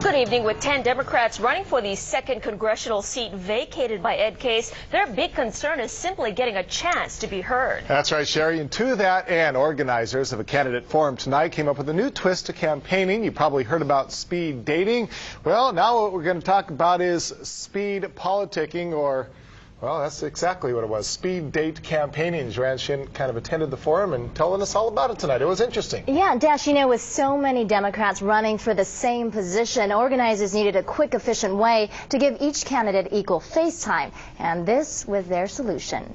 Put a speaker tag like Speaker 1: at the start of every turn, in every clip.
Speaker 1: Good evening. With 10 Democrats running for the second congressional seat vacated by Ed Case, their big concern is simply getting a chance to be heard.
Speaker 2: That's right, Sherry. And to that end, organizers of a candidate forum tonight came up with a new twist to campaigning. You probably heard about speed dating. Well, now what we're going to talk about is speed politicking, or well, that's exactly what it was. Speed date campaigning. Joanne Shin kind of attended the forum and telling us all about it tonight. It was interesting.
Speaker 3: Yeah, Dash, you know, with so many Democrats running for the same position, organizers needed a quick, efficient way to give each candidate equal face time. And this was their solution.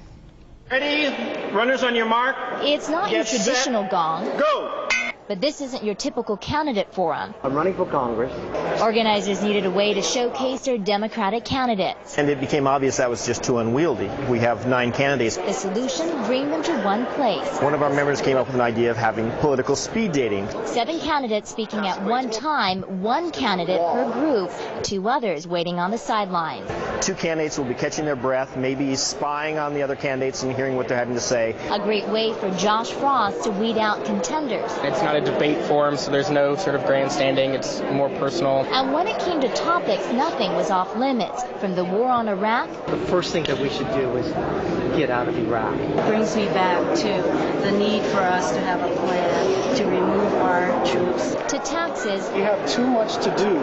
Speaker 4: Ready? Runners on your mark.
Speaker 3: It's not your traditional gong.
Speaker 4: Go!
Speaker 3: But this isn't your typical candidate forum.
Speaker 5: I'm running for Congress.
Speaker 3: Organizers needed a way to showcase their Democratic candidates.
Speaker 5: And it became obvious that was just too unwieldy. We have 9 candidates.
Speaker 3: The solution, bring them to one place.
Speaker 5: One of our members came up with an idea of having political speed dating.
Speaker 3: 7 candidates speaking at one time, 1 candidate per group, 2 others waiting on the sidelines.
Speaker 5: 2 candidates will be catching their breath, maybe spying on the other candidates and hearing what they're having to say.
Speaker 3: A great way for Josh Frost to weed out contenders.
Speaker 6: It's not a debate forum, so there's no sort of grandstanding. It's more personal.
Speaker 3: And when it came to topics, nothing was off limits. From the war on Iraq,
Speaker 7: the first thing that we should do is get out of Iraq.
Speaker 8: It brings me back to the need for us to have a plan to remove our troops.
Speaker 3: To taxes.
Speaker 9: We have too much to do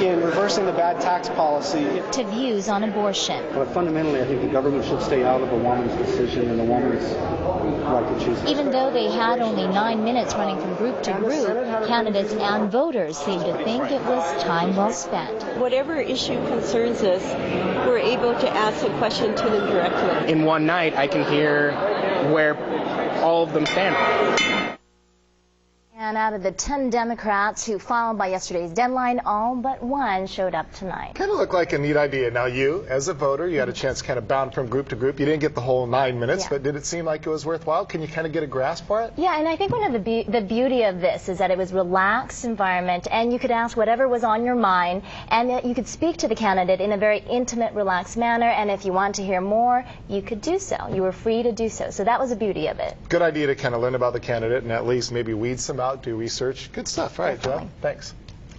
Speaker 9: in reversing the bad tax policy.
Speaker 3: To views on abortion.
Speaker 9: But fundamentally, I think the government should stay out of a woman's decision and a woman's right to choose.
Speaker 3: Even though they had only 9 minutes running from group to group, candidates and voters seemed to think it was time well spent.
Speaker 8: Whatever issue concerns us, we're able to ask a question to them directly.
Speaker 6: In one night, I can hear where all of them stand.
Speaker 3: And out of the 10 Democrats who filed by yesterday's deadline, all but 1 showed up tonight.
Speaker 2: Kind of looked like a neat idea. Now you, as a voter, you had a chance to kind of bounce from group to group. You didn't get the whole 9 minutes, but did it seem like it was worthwhile? Can you kind of get a grasp for it?
Speaker 3: Yeah, and I think one of the beauty of this is that it was a relaxed environment, and you could ask whatever was on your mind, and that you could speak to the candidate in a very intimate, relaxed manner, and if you want to hear more, you could do so. You were free to do so. So that was the beauty of it.
Speaker 2: Good idea to kind of learn about the candidate and at least maybe weed some out, do research. Good stuff. All right, Joe. Thanks.